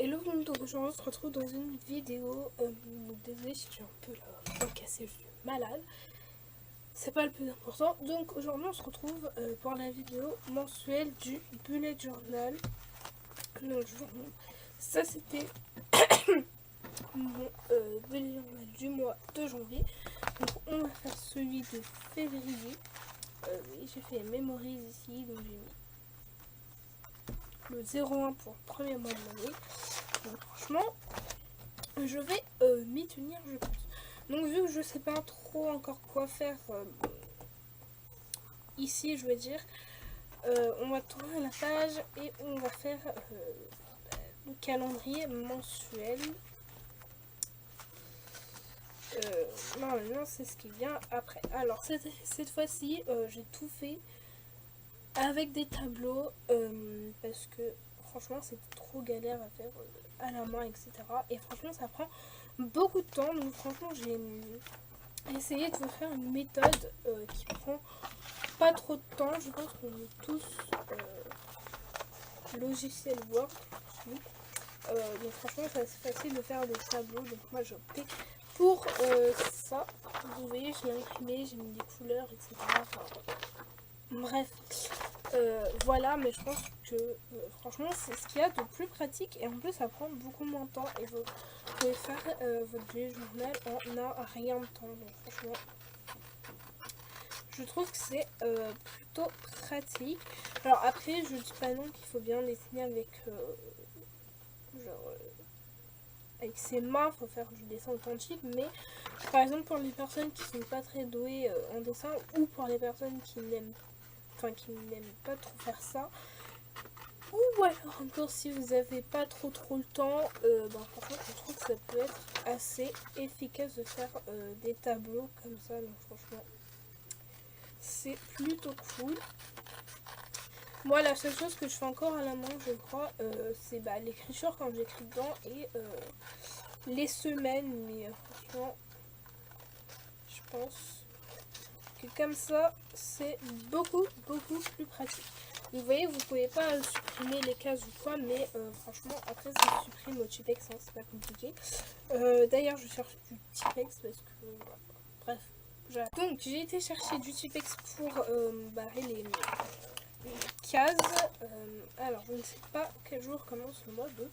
Hello, donc aujourd'hui on se retrouve dans une vidéo. Désolée si j'ai un peu la voix cassée, je suis malade. C'est pas le plus important. Donc aujourd'hui on se retrouve pour la vidéo mensuelle du bullet journal. Donc ça c'était mon bullet journal du mois de janvier. Donc on va faire celui de février. Oui, j'ai fait les memories ici, donc j'ai mis le 01 pour le premier mois de l'année. Donc franchement, je vais m'y tenir, je pense. Donc vu que je sais pas trop encore quoi faire ici, je vais dire, on va tourner la page et on va faire le calendrier mensuel. Normalement, c'est ce qui vient après. Alors cette fois-ci, j'ai tout fait avec des tableaux parce que franchement, c'est trop galère à faire à la main, etc. Et franchement, ça prend beaucoup de temps. Donc franchement, j'ai essayé de vous faire une méthode qui prend pas trop de temps. Je pense qu'on est tous logiciel Word. Donc franchement, c'est assez facile de faire des tableaux. Donc moi, j'ai opté pour ça. Vous voyez, je l'ai imprimé, j'ai mis des couleurs, etc. Enfin, bref. Voilà, mais je pense que franchement c'est ce qu'il y a de plus pratique et en plus ça prend beaucoup moins de temps et vous pouvez faire votre bullet journal en un rien de temps. Donc franchement je trouve que c'est plutôt pratique. Alors après je dis pas non qu'il faut bien dessiner avec avec ses mains, faut faire du dessin authentique, mais par exemple pour les personnes qui sont pas très douées en dessin ou pour les personnes qui n'aiment pas trop faire ça. Ou alors encore si vous n'avez pas trop le temps, franchement je trouve que ça peut être assez efficace de faire des tableaux comme ça. Donc franchement c'est plutôt cool. Moi la seule chose que je fais encore à la main je crois c'est l'écriture quand j'écris dedans et les semaines. Mais franchement je pense que comme ça c'est beaucoup plus pratique. Vous voyez, vous pouvez pas supprimer les cases ou quoi, mais franchement, après ça supprime au Tipex, hein, c'est pas compliqué. D'ailleurs, je cherche du Tipex parce que, bref. Donc, j'ai été chercher du Tipex pour barrer les cases. Alors, je ne sais pas quel jour commence le mois de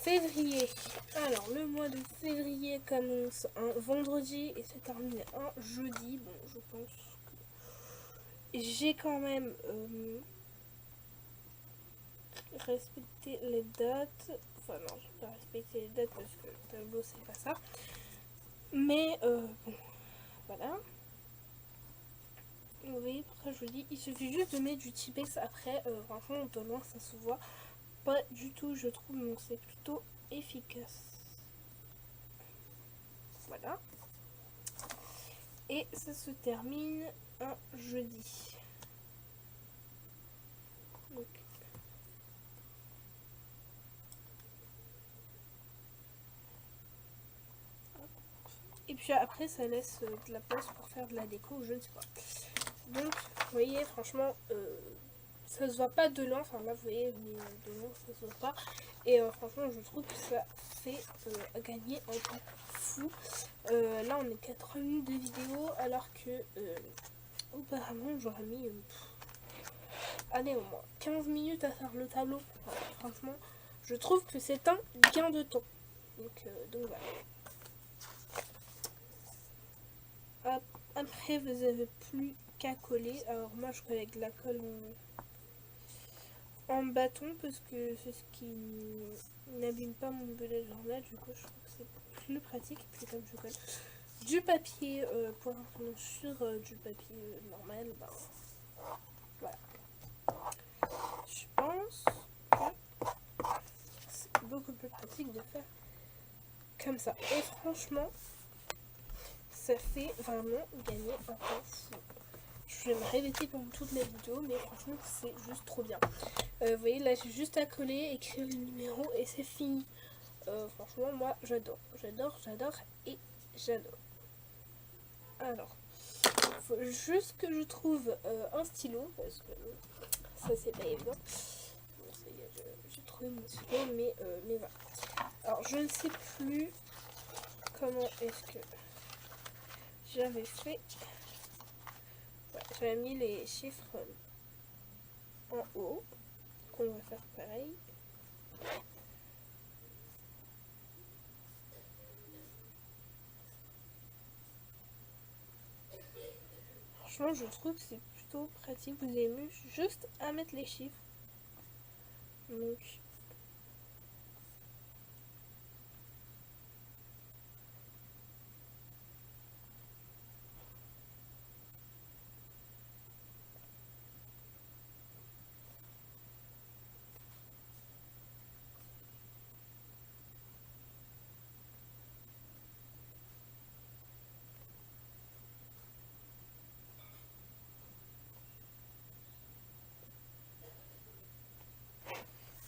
février. Alors, le mois de février commence un vendredi et se termine un jeudi. Bon, je pense que j'ai quand même respecter les dates. Enfin non, je vais pas respecter les dates parce que le tableau c'est pas ça. Mais bon, voilà. Vous voyez pourquoi je vous dis, il suffit juste de mettre du Tipex après. Franchement, de loin ça se voit pas du tout, je trouve. Donc c'est plutôt efficace. Voilà. Et ça se termine un jeudi. Donc et puis après ça laisse de la place pour faire de la déco, je ne sais pas. Donc vous voyez franchement ça se voit pas de loin, enfin là vous voyez mais de loin ça se voit pas. Et franchement je trouve que ça fait gagner un temps fou. Là on est qu'à 3 minutes de vidéo alors que auparavant j'aurais mis allez au moins 15 minutes à faire le tableau. Enfin, franchement je trouve que c'est un gain de temps. Donc voilà. Après vous avez plus qu'à coller. Alors moi je colle avec de la colle en bâton parce que c'est ce qui n'abîme pas mon bullet journal. Du coup je trouve que c'est plus pratique. Puis comme je colle du papier pour imprimir sur du papier normal, voilà. Je pense que c'est beaucoup plus pratique de faire comme ça. Et franchement ça fait vraiment gagner un temps fou. Je vais me répéter pendant toutes les vidéos, mais franchement c'est juste trop bien. Vous voyez là j'ai juste à coller, écrire les numéros et c'est fini. Franchement moi j'adore et j'adore. Alors il faut juste que je trouve un stylo parce que ça c'est pas évident. Bon, ça y est, j'ai trouvé retrouver mon stylo, mais voilà. Alors je ne sais plus comment est-ce que j'avais fait. Ouais, j'avais mis les chiffres en haut. On va faire pareil. Franchement, je trouve que c'est plutôt pratique. Vous avez mis juste à mettre les chiffres. Donc,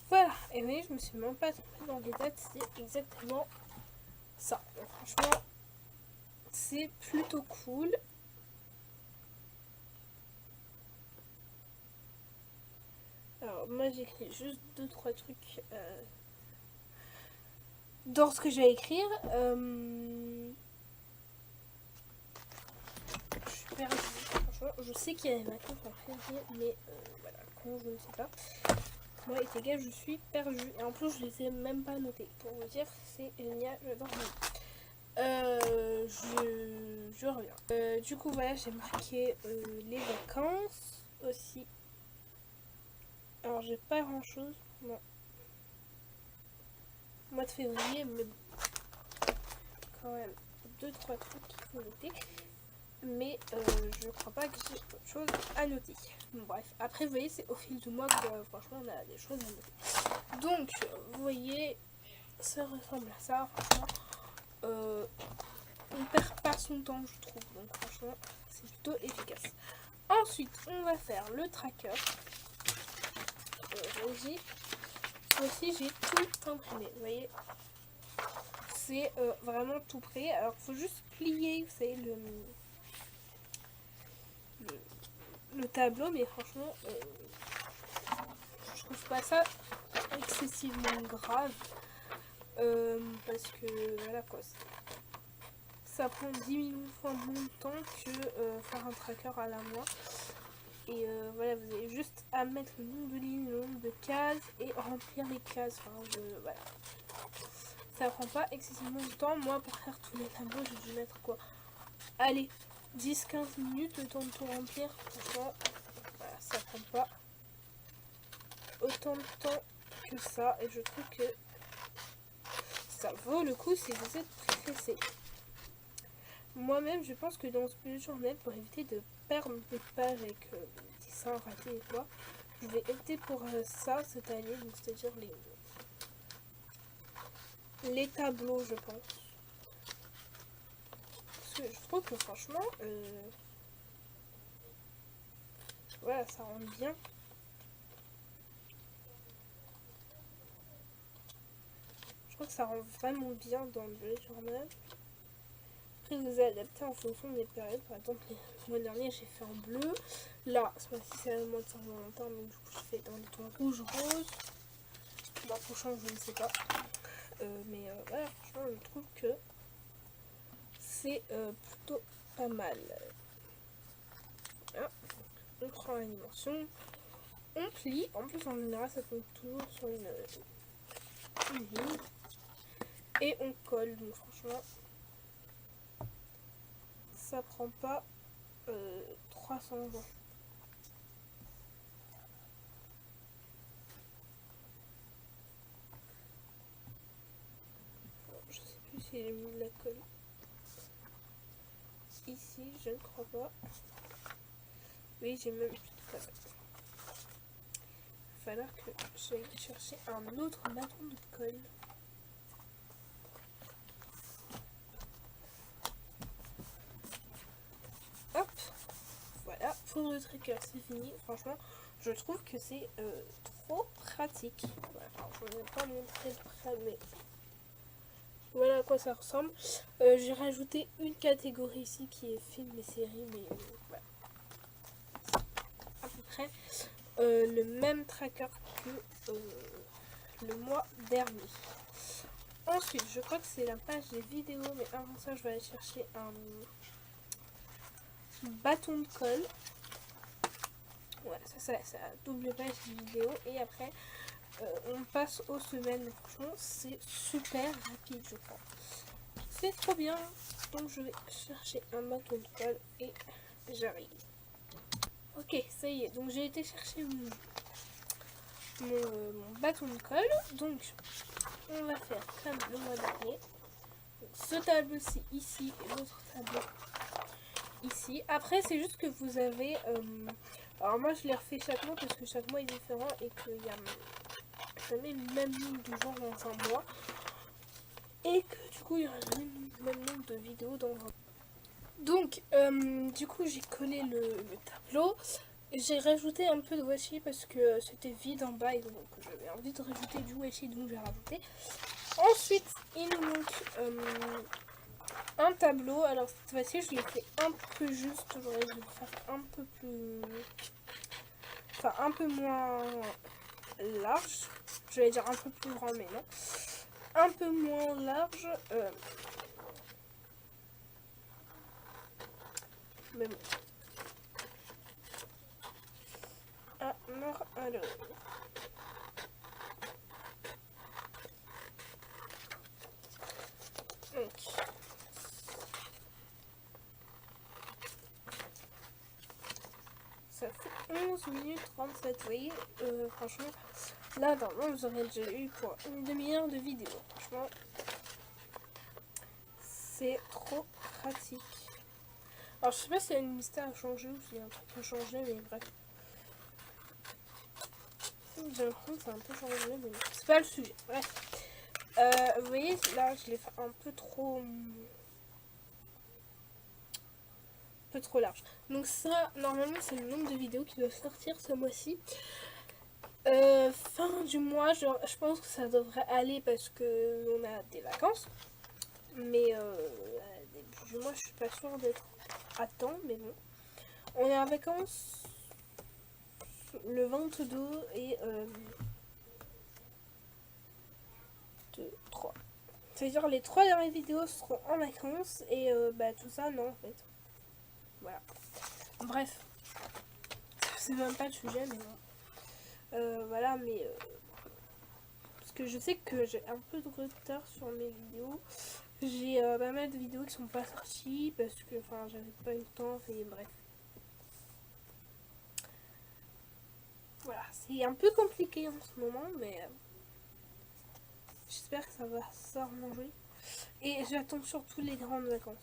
voilà. Et vous voyez, je me suis même pas trompée dans les dates. C'est exactement ça. Donc, franchement, c'est plutôt cool. Alors, moi, j'écris juste 2-3 trucs dans ce que je vais écrire. Je suis perdue. Franchement, je sais qu'il y a des vacances en février, mais voilà, quand je ne sais pas. Moi, est égal, je suis perdue. Et en plus, je les ai même pas notés. Pour vous dire, c'est génial, j'adore ma vie. Je reviens. Du coup, voilà, j'ai marqué les vacances aussi. Alors, j'ai pas grand chose. Non. Mois de février, mais bon. Quand même 2-3 trucs qu'il faut noter. Mais je crois pas que j'ai autre chose à noter. Bon, bref, après, vous voyez, c'est au fil du mois que franchement, on a des choses à noter. Donc, vous voyez, ça ressemble à ça. Franchement, on perd pas son temps, je trouve. Donc, franchement, c'est plutôt efficace. Ensuite, on va faire le tracker. Aussi, j'ai tout imprimé. Vous voyez, c'est vraiment tout prêt. Alors, il faut juste plier, vous savez, le tableau, mais franchement, je trouve pas ça excessivement grave. Parce que, voilà quoi, ça prend 10 millions de fois moins de temps que faire un tracker à la main. Et voilà, vous avez juste à mettre le nombre de lignes, le nombre de cases et remplir les cases. Enfin, voilà. Ça prend pas excessivement de temps. Moi, pour faire tous les tableaux, j'ai dû mettre quoi? Allez, 10-15 minutes le temps de tout remplir. Franchement, voilà, ça prend pas autant de temps que ça. Et je trouve que ça vaut le coup si vous êtes pressé. Moi-même, je pense que dans ce bullet journal, pour éviter de perdre des pages avec des dessins ratés et quoi, je vais opter pour ça cette année, donc c'est-à-dire les tableaux, je pense. Parce que je trouve que franchement, voilà, ça rend bien. Je crois que ça rend vraiment bien dans le bullet journal. Après, vous adaptez en fonction des périodes. Par exemple, le mois dernier, j'ai fait en bleu. Là, ce mois-ci, c'est le mois de Saint-Valentin, donc du coup, je fais dans les tons rouge-rose. Le mois prochain, je ne sais pas. Mais voilà, franchement, je trouve que c'est plutôt pas mal. Voilà. On prend la dimension, on plie. En plus, en général, ça tombe toujours sur une ligne. Et on colle. Donc, franchement, ça prend pas 300 ans. Je sais plus si j'ai mis de la colle ici, je ne crois pas. Oui, j'ai même plus de colle. Il va falloir que j'aille chercher un autre bâton de colle. Hop, voilà, pour le tracker c'est fini. Franchement, je trouve que c'est trop pratique. Voilà, alors, je ne vais pas montrer de près, mais voilà à quoi ça ressemble. J'ai rajouté une catégorie ici qui est films et séries, mais voilà. À peu près le même tracker que le mois dernier. Ensuite, je crois que c'est la page des vidéos, mais avant ça, je vais aller chercher un bâton de colle. Voilà, ça c'est la double page des vidéos. Et après, on passe aux semaines. Franchement, c'est super rapide, je crois. C'est trop bien. Donc, je vais chercher un bâton de colle et j'arrive. Ok, ça y est. Donc, j'ai été chercher mon bâton de colle. Donc, on va faire comme le mois dernier. Ce tableau-ci ici et l'autre tableau ici. Après, c'est juste que vous avez... alors moi, je les refais chaque mois parce que chaque mois est différent et qu'il y a jamais le même nombre de jours dans un mois. Et que du coup, il y aura jamais le même nombre de vidéos dans un mois. Donc, du coup, j'ai collé le tableau. J'ai rajouté un peu de washi parce que c'était vide en bas et donc j'avais envie de rajouter du washi, donc j'ai rajouté. Ensuite, il nous manque un tableau. Alors cette fois-ci, je l'ai fait un peu juste. J'aurais dû le faire un peu plus... Enfin, un peu moins large. J'allais dire un peu plus grand, mais non. Un peu moins large. Mais bon. Alors... Donc... Ça fait 11 minutes 37, vous voyez, franchement, là, normalement, vous aurez déjà eu pour une demi-heure de vidéo. Franchement, c'est trop pratique. Alors, je sais pas s'il y a une mystère à changer ou s'il y a un truc à changer, mais bref. J'ai l'impression que c'est un peu changé, mais c'est pas le sujet. Bref. Vous voyez, là, je l'ai fait un peu trop large. Donc ça, normalement, c'est le nombre de vidéos qui doivent sortir ce mois-ci. Fin du mois, je pense que ça devrait aller parce que on a des vacances. Mais début du mois, je suis pas sûre d'être à temps, mais bon. On est en vacances le 22 et 2, 3. C'est-à-dire les 3 dernières vidéos seront en vacances et tout ça, non en fait. Voilà. Bref. C'est même pas le sujet, mais bon. Voilà, mais... parce que je sais que j'ai un peu de retard sur mes vidéos. J'ai pas mal de vidéos qui sont pas sorties parce que enfin j'avais pas eu le temps, et bref. Voilà, c'est un peu compliqué en ce moment, mais j'espère que ça va s'arranger. Et j'attends surtout les grandes vacances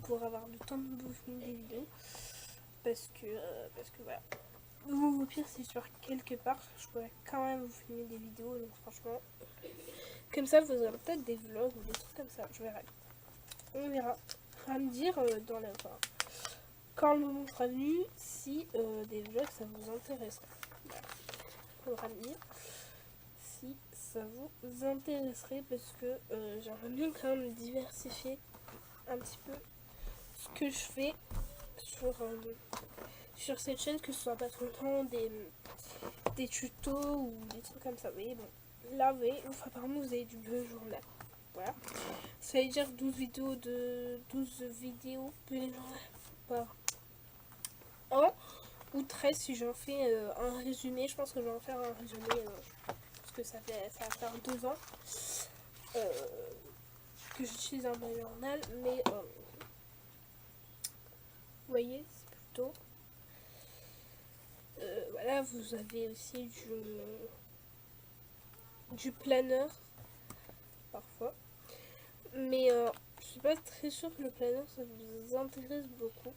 pour avoir le temps de vous filmer des vidéos. Parce que voilà. Ou au pire, c'est sur quelque part, je pourrais quand même vous filmer des vidéos. Donc franchement, comme ça, vous aurez peut-être des vlogs ou des trucs comme ça. Je verrai. On verra. À me dire dans la... Enfin, quand le moment sera venu, si des vlogs ça vous intéresserait. Voilà. Faudra me dire si ça vous intéresserait parce que j'aimerais bien quand même diversifier un petit peu ce que je fais sur cette chaîne, que ce soit pas tout le temps des tutos ou des trucs comme ça. Vous voyez, bon, là, vous voyez, une fois par mois, vous avez du journal. Voilà. Ça veut dire 12 vidéos par an, ou 13 si j'en fais un résumé. Je pense que je vais en faire un résumé parce que ça va faire 2 ans que j'utilise un journal, mais vous voyez, c'est plutôt... voilà, vous avez aussi du planeur parfois, mais je suis pas très sûre que le planeur ça vous intéresse beaucoup.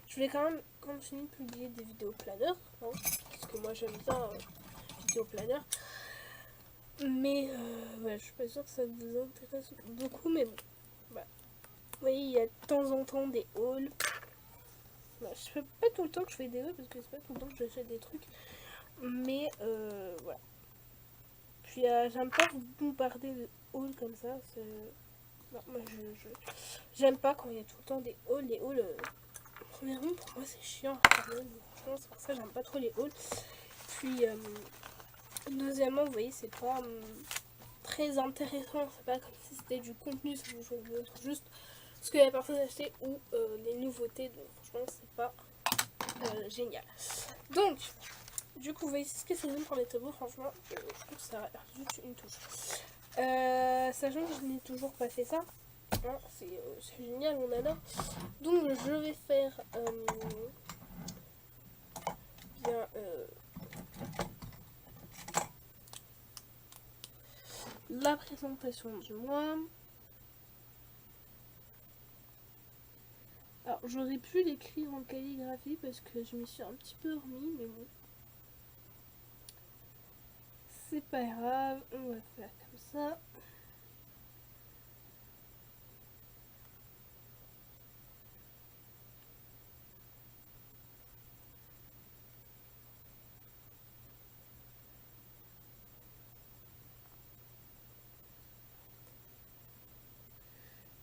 Je voulais quand même continuer de publier des vidéos planeur, hein, parce que moi j'aime bien vidéos planeur, mais voilà, je suis pas sûre que ça vous intéresse beaucoup, mais bon, voilà. Vous voyez, il y a de temps en temps des hauls. Bah, je fais pas tout le temps que je fais des hauls parce que c'est pas tout le temps que j'achète des trucs, mais voilà. Puis j'aime pas vous bombarder de hauls comme ça. Non, moi j'aime pas quand il y a tout le temps des hauls. Les hauls, premièrement pour moi c'est chiant. Franchement, c'est pour ça que j'aime pas trop les hauls. Puis Deuxièmement, vous voyez, c'est pas très intéressant, c'est pas comme si c'était du contenu, je vous montre juste ce que la personne a acheté ou les nouveautés, donc franchement c'est pas génial. Donc du coup vous voyez ce que ça donne pour les tableaux, franchement je trouve que ça rajoute une touche. Sachant que je n'ai toujours pas fait ça, hein, c'est génial, on adore. Donc je vais faire bien la présentation du mois. Alors j'aurais pu l'écrire en calligraphie parce que je m'y suis un petit peu remis, mais bon. C'est pas grave, on va faire comme ça.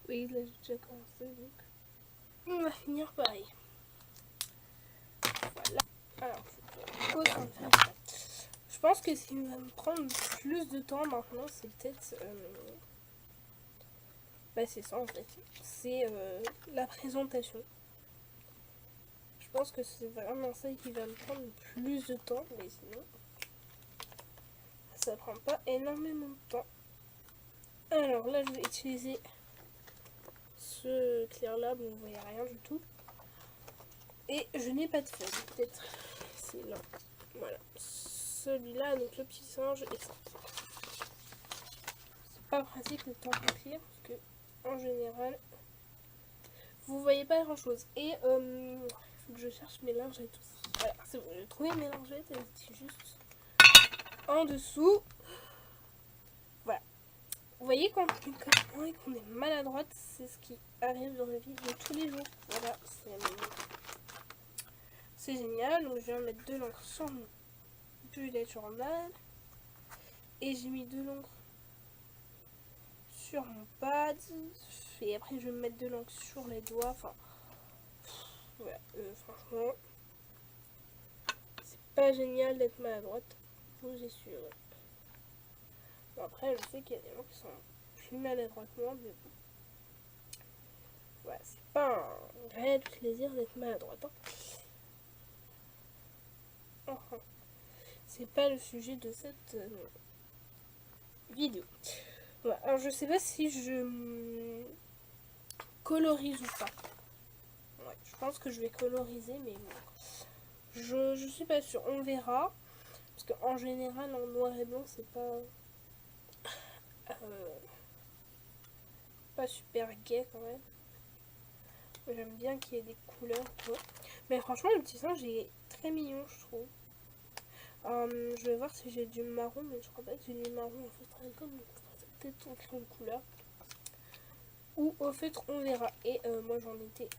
Oui, là j'ai déjà commencé, donc on va finir pareil. Voilà. Alors, je pense que ce qui va me prendre plus de temps maintenant, c'est peut-être... bah c'est ça en fait. C'est la présentation. Je pense que c'est vraiment ça qui va me prendre plus de temps, mais sinon, ça prend pas énormément de temps. Alors là, je vais utiliser ce clair là, bon, vous voyez rien du tout. Et je n'ai pas de feuille, peut-être c'est là. Voilà, celui-là, donc le petit singe et ça. C'est pas pratique le temps d'écrire parce que en général, vous voyez pas grand chose. Et il faut que je cherche mes lingettes aussi. Voilà, c'est bon, j'ai trouvé mes lingettes, elles étaient juste en dessous. Voilà. Vous voyez quand on est comme moi et qu'on est maladroite, c'est ce qui arrive dans la vie de tous les jours. Voilà, c'est génial. Donc je vais mettre de l'encre sur mon bullet journal. Et j'ai mis de l'encre sur mon pad. Et après je vais mettre de l'encre sur les doigts. Enfin, voilà, franchement, c'est pas génial d'être maladroite, je vous assure. Bon, après, je sais qu'il y a des gens qui sont plus maladroits que moi, mais bon. Voilà, c'est pas un réel plaisir d'être maladroite. Hein. Enfin, c'est pas le sujet de cette vidéo. Voilà, alors je sais pas si je colorise ou pas. Ouais, je pense que je vais coloriser, mais bon. Je suis pas sûre, on verra. Parce qu'en général, en noir et blanc, c'est pas super gai quand même. J'aime bien qu'il y ait des couleurs, quoi. Mais franchement, le petit singe est très mignon, je trouve. Je vais voir si j'ai du marron, mais je crois pas que j'ai du marron en feutre alcool, donc peut-être en crayon de couleur. Ou au feutre, on verra. Et moi, j'en étais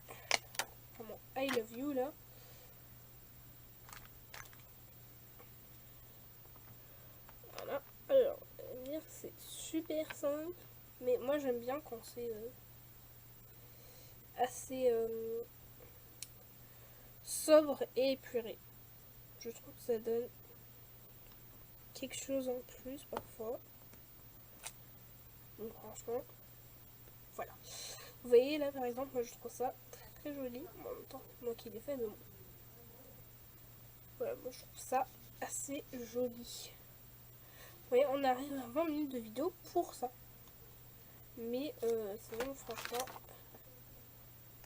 vraiment I love you là. Voilà. Alors, c'est super simple, mais moi j'aime bien quand c'est assez sobre et épuré. Je trouve que ça donne quelque chose en plus parfois. Donc franchement, voilà. Vous voyez là par exemple, moi je trouve ça très très joli. En même temps, moi qui l'ai fait, mais bon. Voilà, moi je trouve ça assez joli. Vous voyez, on arrive à 20 minutes de vidéo pour ça. Mais sinon franchement,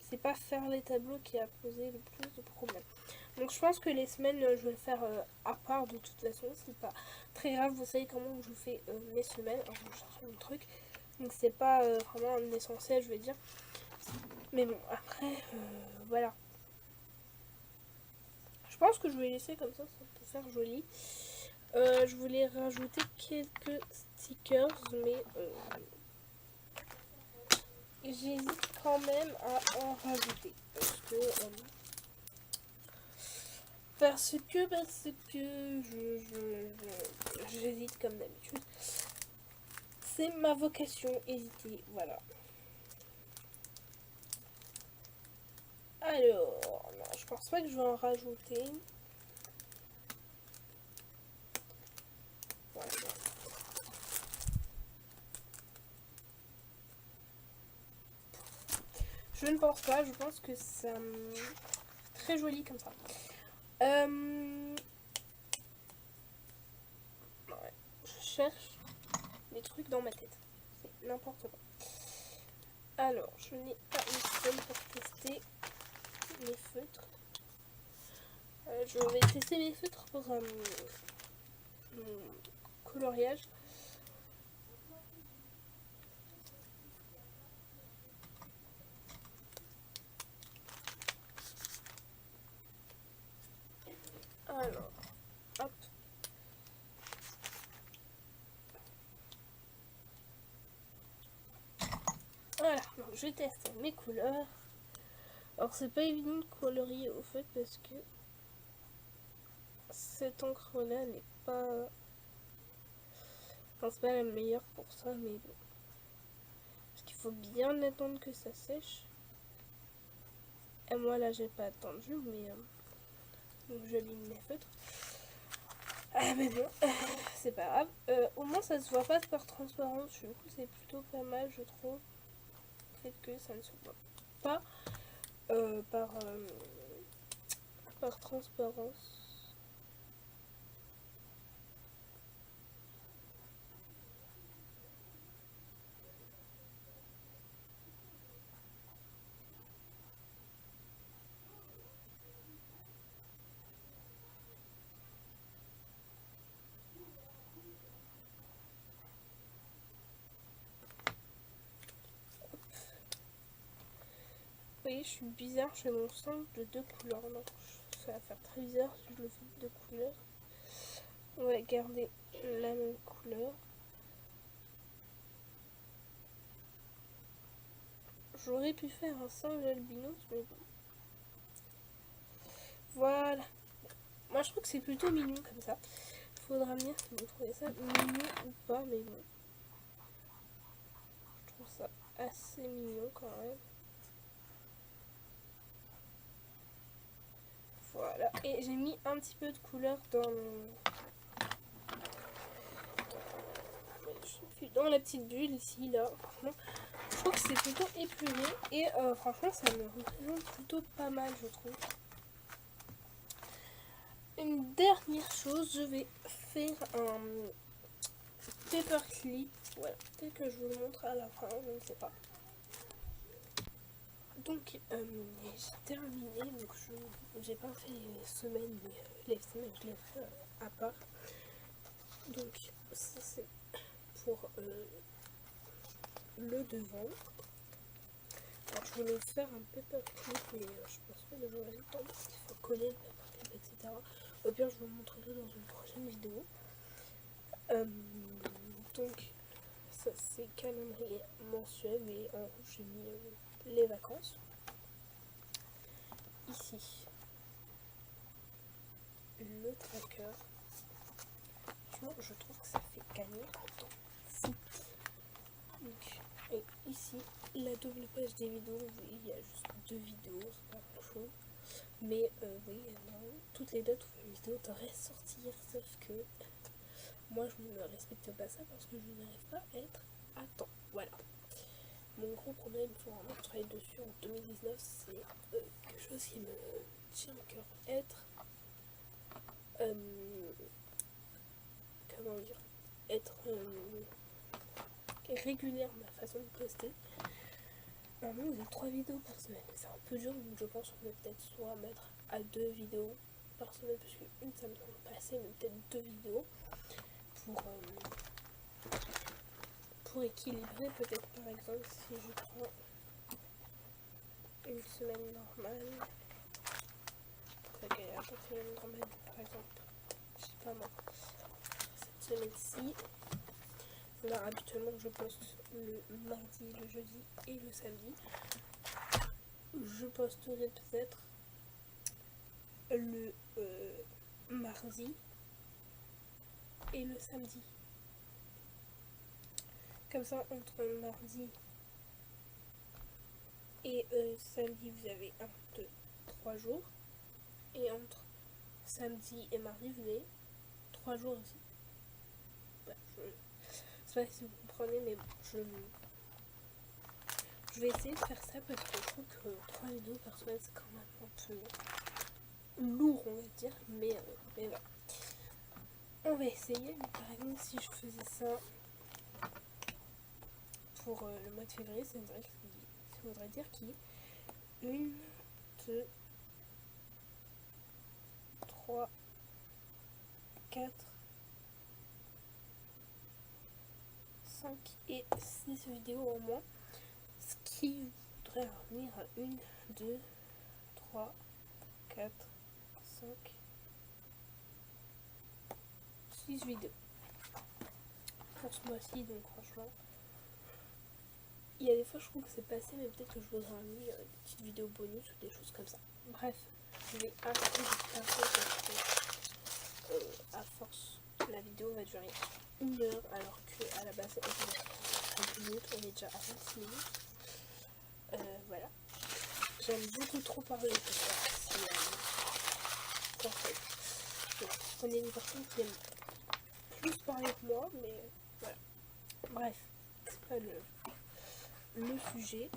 c'est pas faire les tableaux qui a posé le plus de problèmes. Donc je pense que les semaines, je vais le faire à part de toute façon. C'est pas très grave, vous savez comment je fais mes semaines. Alors je cherche mon truc. Donc c'est pas vraiment un essentiel, je vais dire. Mais bon, après, voilà. Je pense que je vais laisser comme ça peut faire joli. Je voulais rajouter quelques stickers, mais j'hésite quand même à en rajouter. Parce que j'hésite comme d'habitude. C'est ma vocation, hésiter, voilà. Alors, non, je pense pas que je vais en rajouter. Je ne pense pas, je pense que c'est très joli comme ça. Ouais, je cherche des trucs dans ma tête. C'est n'importe quoi. Alors, je n'ai pas une seule pour tester mes feutres. Je vais tester mes feutres pour mon coloriage. Alors, hop. Voilà, donc je teste mes couleurs. Alors c'est pas évident de colorier au fait parce que cette encre là n'est pas... Enfin, c'est pas la meilleure pour ça, mais bon. Parce qu'il faut bien attendre que ça sèche. Et moi là j'ai pas attendu, mais donc j'aligne mes feutres. Ah mais bon, c'est pas grave. Au moins ça se voit pas par transparence, du coup c'est plutôt pas mal je trouve. Le fait que ça ne se voit pas par transparence. Vous voyez, je suis bizarre, je fais mon sang de 2 couleurs. Donc ça va faire très bizarre si je le fais de 2 couleurs. On va garder la même couleur. J'aurais pu faire un singe albinos, mais bon. Voilà. Moi je trouve que c'est plutôt mignon comme ça. Faudra me dire si vous trouvez ça mignon ou pas, mais bon. Je trouve ça assez mignon quand même. Voilà. Et j'ai mis un petit peu de couleur dans la petite bulle ici, là. Franchement, je trouve que c'est plutôt épuré. Et franchement, ça me représente plutôt pas mal, je trouve. Une dernière chose, je vais faire un paperclip. Voilà, peut-être que je vous le montre à la fin, je ne sais pas. Donc, j'ai terminé. Donc, j'ai pas fait les semaines, mais les semaines, je les fais à part. Donc, ça c'est pour le devant. Alors, je voulais faire un paperclip, mais je pense pas que j'aurai le temps parce qu'il faut coller le paperclip, etc. Au pire, je vous le montrerai dans une prochaine vidéo. Donc, ça c'est calendrier mensuel et en rouge j'ai mis les vacances. Ici, le tracker. Franchement, je trouve que ça fait gagner un temps fou. Donc, et ici, la double page des vidéos. Oui, il y a juste 2 vidéos, c'est pas grand chose. Mais oui, toutes les dates où la vidéo devrait sortir, sauf que moi je ne respecte pas ça parce que je n'arrive pas à être à temps. Voilà. Mon gros problème, il faut vraiment travailler dessus en 2019, c'est quelque chose qui me tient au cœur. Comment dire, être régulière dans ma façon de poster. Normalement, vous avez 3 vidéos par semaine. C'est un peu dur, donc je pense qu'on peut peut-être soit mettre à 2 vidéos par semaine, parce qu'une ça me semble pas assez, mais peut-être 2 vidéos pour équilibrer. Peut-être par exemple si je prends une semaine normale, par exemple, je sais pas moi, cette semaine-ci, là habituellement je poste le mardi, le jeudi et le samedi. Je posterai peut-être le mardi et le samedi. Comme ça, entre mardi et samedi, vous avez 1, 2, 3 jours. Et entre samedi et mardi, vous avez 3 jours aussi. Bah, je sais pas si vous comprenez, mais bon, Je vais essayer de faire ça parce que je trouve que 3 vidéos par semaine c'est quand même un peu lourd, on va dire, mais voilà. On va essayer, mais par exemple si je faisais ça pour le mois de février, ça voudrait dire qu'il y a 1, 2, 3, 4, 5 et 6 vidéos au moins, ce qui voudrait revenir à 1, 2, 3, 4, 5, 6 vidéos pour ce mois-ci. Donc franchement, il y a des fois je trouve que c'est pas assez, mais peut-être que je vous aurais mis des petites vidéos bonus ou des choses comme ça. Bref, je vais arrêter de faire ça parce que à force la vidéo va durer 1 heure alors qu'à la base elle dure 30 minutes, on est déjà à 26 minutes. Voilà, j'aime beaucoup trop parler, je sais pas si en fait, on est une personne qui aime plus parler que moi, mais voilà. Bref, c'est pas le sujet.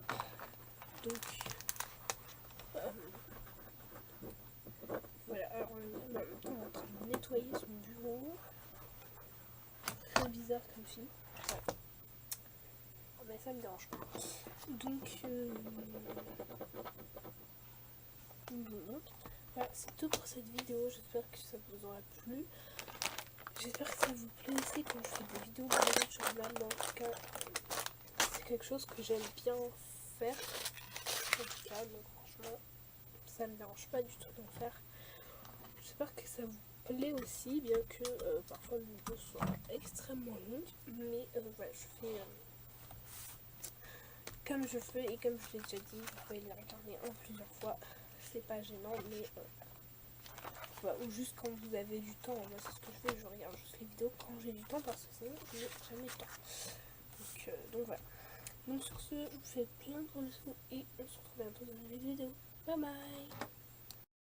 Donc voilà, alors on est en train de nettoyer son bureau. Très bizarre comme fille. Ouais. Mais ça me dérange pas. Donc voilà, c'est tout pour cette vidéo. J'espère que ça vous aura plu. J'espère que ça vous plaît aussi quand je fais des vidéos de journal. En tout cas, c'est quelque chose que j'aime bien faire. En tout cas, donc franchement, ça me dérange pas du tout d'en faire. J'espère que ça vous plaît aussi, bien que parfois les vidéos soient extrêmement longues. Mais voilà, je fais comme je fais et comme je l'ai déjà dit, vous pouvez les regarder en plusieurs fois. C'est pas gênant, mais voilà, ou juste quand vous avez du temps. Moi, c'est ce que je fais, je regarde juste les vidéos quand j'ai du temps parce que sinon, je n'ai jamais le temps. Donc voilà. Donc sur ce, je vous fais plein de gros bisous et on se retrouve bientôt dans une nouvelle vidéo. Bye bye!